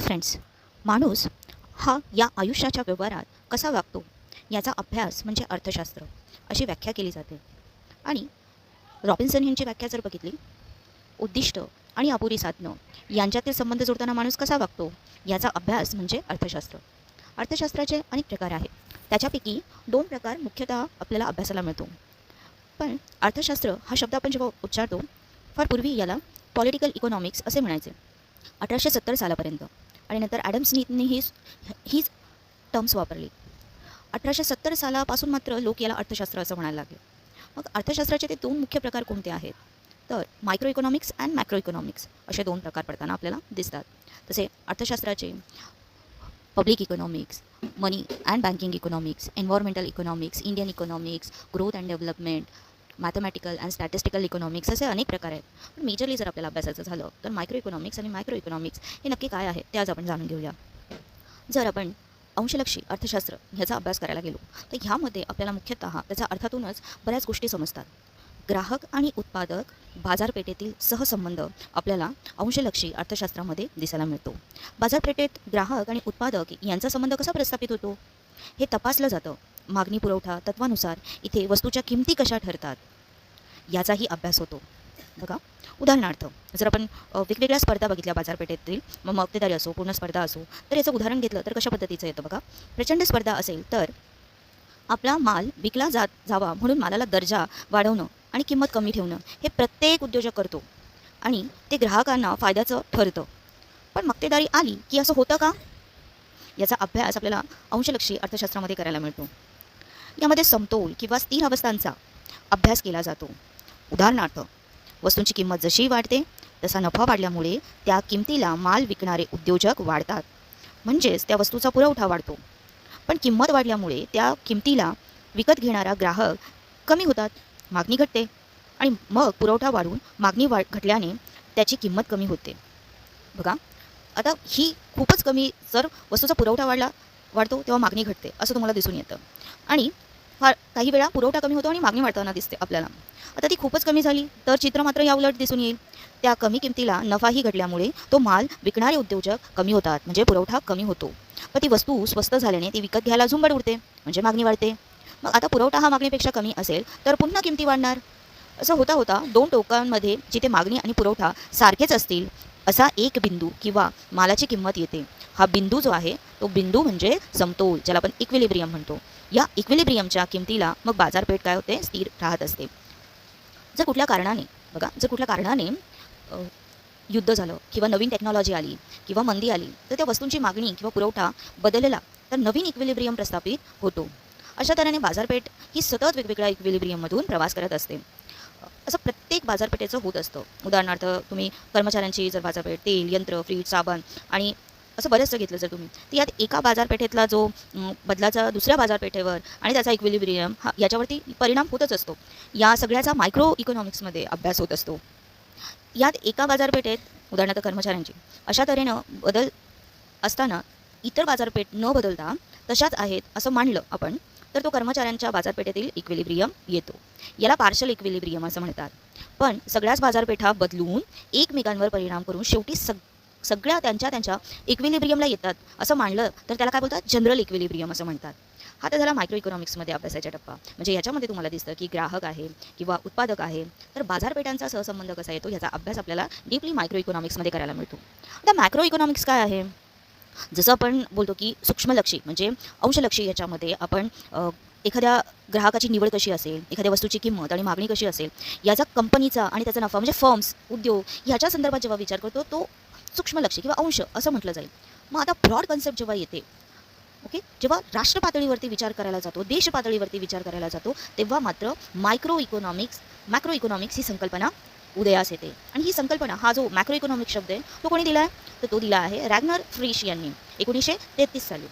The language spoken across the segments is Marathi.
फ्रेंड्स, माणूस हा या आयुष्याच्या व्यवहारात कसा वागतो याचा अभ्यास म्हणजे अर्थशास्त्र अशी व्याख्या केली जाते. आणि रॉबिन्सन यांची व्याख्या जर बघितली, उद्दिष्ट आणि अपुरी साधनं यांच्यातील संबंध जोडताना माणूस कसा वागतो याचा अभ्यास म्हणजे अर्थशास्त्र. अर्थशास्त्राचे अनेक प्रकार आहेत. त्याच्यापैकी 2 प्रकार मुख्यतः आपल्याला अभ्यासाला मिळतो. पण अर्थशास्त्र हा शब्द आपण जेव्हा उच्चारतो, फार पूर्वी याला पॉलिटिकल इकॉनॉमिक्स असे म्हणायचे 1870 सालापर्यंत. आणि नंतर ॲडम स्मिथने हीच टर्म्स वापरली. 1870 सालापासून मात्र लोक याला अर्थशास्त्र असं म्हणायला लागले. मग अर्थशास्त्राचे ते 2 मुख्य प्रकार कोणते आहेत, तर micro economics and macro economics असे 2 प्रकार पडताना आपल्याला दिसतात. तसे अर्थशास्त्राचे public economics, money and banking economics, environmental economics, Indian economics, growth and development, mathematical and statistical economics असे अनेक प्रकार आहेत. पण मेजरली जर आपल्याला अभ्यासाचं झालं तर मायक्रो इकॉनॉमिक्स आणि मॅक्रो इकॉनॉमिक्स हे नक्की काय आहे ते आज आपण जाणून घेऊया. जर आपण अंशलक्षी अर्थशास्त्र ह्याचा अभ्यास करायला गेलो तर ह्यामध्ये आपल्याला मुख्यतः त्याच्या अर्थातूनच बऱ्याच गोष्टी समजतात. ग्राहक आणि उत्पादक बाजारपेठेतील सहसंबंध आपल्याला अंशलक्षी अर्थशास्त्रामध्ये दिसायला मिळतो. बाजारपेठेत ग्राहक आणि उत्पादक यांचा संबंध कसा प्रस्थापित होतो हे तपासलं जातं. मागणी पुरवठा तत्वानुसार इथे वस्तूच्या किमती कशा ठरतात याचाही अभ्यास होतो. बघा, उदाहरणार्थ जर आपण वेगवेगळ्या स्पर्धा बघितल्या बाजारपेठेतील, मग मक्तेदारी असो, पूर्ण स्पर्धा असो, तर याचं उदाहरण घेतलं तर कशा पद्धतीचं येतं बघा. प्रचंड स्पर्धा असेल तर आपला माल विकला जावा म्हणून मालाला दर्जा वाढवणं आणि किंमत कमी ठेवणं हे प्रत्येक उद्योजक करतो आणि ते ग्राहकांना फायद्याचं ठरतं. पण मक्तेदारी आली की असं होतं का याचा अभ्यास आपल्याला अंशलक्षी अर्थशास्त्रामध्ये करायला मिळतो. यामध्ये समतोल किंवा स्थिर अवस्थांचा अभ्यास केला जातो. उदाहरणार्थ, वस्तूंची किंमत जशी वाढते तसा नफा वाढल्यामुळे त्या किमतीला माल विकणारे उद्योजक वाढतात, म्हणजेच त्या वस्तूचा पुरवठा वाढतो. पण किंमत वाढल्यामुळे त्या किमतीला विकत घेणारा ग्राहक कमी होतात, मागणी घटते आणि मग पुरवठा वाढून मागणी घटल्याने त्याची किंमत कमी होते. बघा, आता ही खूपच कमी, जर वस्तूचा पुरवठा वाढतो तेव्हा मागणी घटते असं तुम्हाला दिसून येतं. आणि काही वेळा पुरवठा कमी होतो आणि मागणी वाढताना दिसते आपल्याला. आता ती खूपच कमी झाली तर चित्र मात्र या उलट दिसून येईल. त्या कमी किमतीला नफाही घटल्यामुळे तो माल विकणारे उद्योजक कमी होतात, म्हणजे पुरवठा कमी होतो. पण ती वस्तू स्वस्त झाल्याने ती विकत घ्यायला झुंबड उडते, म्हणजे मागणी वाढते. मग आता पुरवठा हा मागणीपेक्षा कमी असेल तर पुन्हा किमती वाढणार. असं होता होता 2 टोकांमध्ये जिथे मागणी आणि पुरवठा सारखेच असतील असा एक बिंदू किंवा मालाची किंमत येते. हा बिंदू जो आहे तो बिंदू म्हणजे समतोल, ज्याला आपण इक्विलिब्रियम म्हणतो. या इक्विलिब्रियमच्या किमतीला मग बाजारपेठ काय होते, स्थिर राहत असते. जर कुठल्या कारणाने युद्ध झालं किंवा नवीन टेक्नॉलॉजी आली किंवा मंदी आली तर त्या वस्तूंची मागणी किंवा पुरवठा बदलला तर नवीन इक्विलिब्रियम प्रस्थापित होतो. अशा तऱ्हेने बाजारपेठ ही सतत वेगवेगळ्या इक्विलिब्रियममधून प्रवास करत असते. असं प्रत्येक बाजारपेठेचं होत असतं. उदाहरणार्थ तुम्ही कर्मचाऱ्यांची जर बाजारपेठ, तेल, यंत्र, फ्रीज, साबण आणि असं बरेचसं घेतलं जर तुम्ही, तर यात एका बाजारपेठेतला जो बदलाचा दुसऱ्या बाजारपेठेवर आणि त्याचा इक्विलिब्रियम हा याच्यावरती परिणाम होतच असतो. या सगळ्याचा मायक्रो इकॉनॉमिक्समध्ये अभ्यास होत असतो. यात एका बाजारपेठेत उदाहरणार्थ कर्मचाऱ्यांची अशा तऱ्हेनं बदल असताना इतर बाजारपेठ न बदलता तशाच आहेत असं मानलं आपण तर तो कर्मचाऱ्यांच्या बाजारपेठेतील इक्विलिब्रियम येतो. याला पार्शल इक्विलिब्रियम असं म्हणतात. पण सगळ्याच बाजारपेठा बदलून एकमेकांवर परिणाम करून शेवटी सगळ्या त्यांच्या इक्विलिब्रियमला येतात असं मानलं तर त्याला काय बोलतात, जनरल इक्विलिब्रियम असं म्हणतात. हा तर झाला मायक्रो इकॉनॉमिक्समध्ये अभ्यासाचा टप्पा. म्हणजे याच्यामध्ये तुम्हाला दिसतं की ग्राहक आहे किंवा उत्पादक आहे तर बाजारपेठांचा सहसंबंध कसा येतो याचा अभ्यास आपल्याला डीपली मायक्रो इकॉनॉमिक्समध्ये करायला मिळतो. आता मॅक्रो इकॉनॉमिक्स काय आहे, जसं आपण बोलतो की सूक्ष्मलक्षी म्हणजे अंशलक्षी याच्यामध्ये आपण एखाद्या ग्राहकाची निवड कशी असेल, एखाद्या वस्तूची किंमत आणि मागणी कशी असेल याचा कंपनीचा आणि त्याचा नफा म्हणजे फर्म्स, उद्योग ह्याच्या संदर्भात जेव्हा विचार करतो तो सूक्ष्मलक्षी किंवा अंश असं म्हटलं जाईल. मग आता ब्रॉड कन्सेप्ट जेव्हा येते, ओके, जेव्हा राष्ट्र पातळीवरती विचार करायला जातो, देश पातळीवरती विचार करायला जातो, तेव्हा मात्र मॅक्रो इकॉनॉमिक्स ही संकल्पना उदयास येते. आणि ही संकल्पना, हा जो मॅक्रो इकॉनॉमिक्स शब्द आहे तो कोणी दिला आहे, तर तो दिला आहे रॅग्नर फ्रिश यांनी 1933 साली.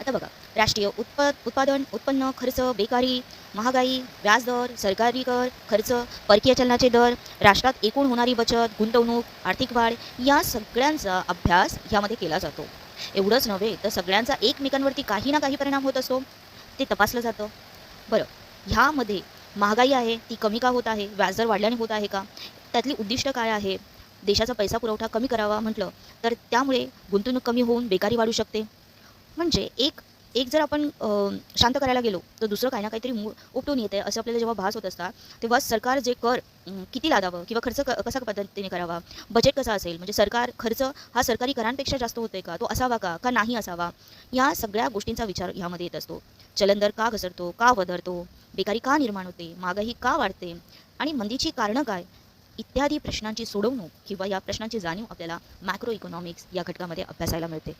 आता बघा, राष्ट्रीय उत्पादन, उत्पन्न, खर्च, बेकारी, महागाई, व्याजदर, सरकारी कर, खर्च, परकीय चलनाचे दर, राष्ट्रात एकूण होणारी बचत, गुंतवणूक, आर्थिक वाढ या सगळ्यांचा अभ्यास ह्यामध्ये केला जातो. एवढंच नव्हे तर सगळ्यांचा एकमेकांवरती काही ना काही परिणाम होत असतो, ते तपासलं जातं. बरं, ह्यामध्ये महागाई आहे ती कमी का होत आहे, व्याजदर वाढल्याने होत आहे का, त्यातली उद्दिष्ट काय आहे, देशाचा पैसा पुरवठा कमी करावा म्हटलं तर त्यामुळे गुंतवणूक कमी होऊन बेकारी वाढू शकते. म्हणजे एक एक जर आपण शांत करायला गेलो तर दुसरं काही ना काहीतरी मूळ उपटून येते असं आपल्याला जेव्हा भास होत असतात तेव्हा सरकार जे कर किती लादावं किंवा खर्च कसा पद्धतीने करावा, बजेट कसा असेल, म्हणजे सरकार खर्च हा सरकारी करांपेक्षा जास्त होतोय का, तो असावा का का नाही असावा, या सगळ्या गोष्टींचा विचार ह्यामध्ये येत असतो. चलन दर का घसरतो, का वधरतो, बेकारी का निर्माण होते, महागाई का वाढते आणि मंदीची कारणं काय, इत्यादी प्रश्नांची सोडवणूक किंवा या प्रश्नांची जाणीव आपल्याला मॅक्रो इकॉनॉमिक्स या घटकामध्ये अभ्यासायला मिळते.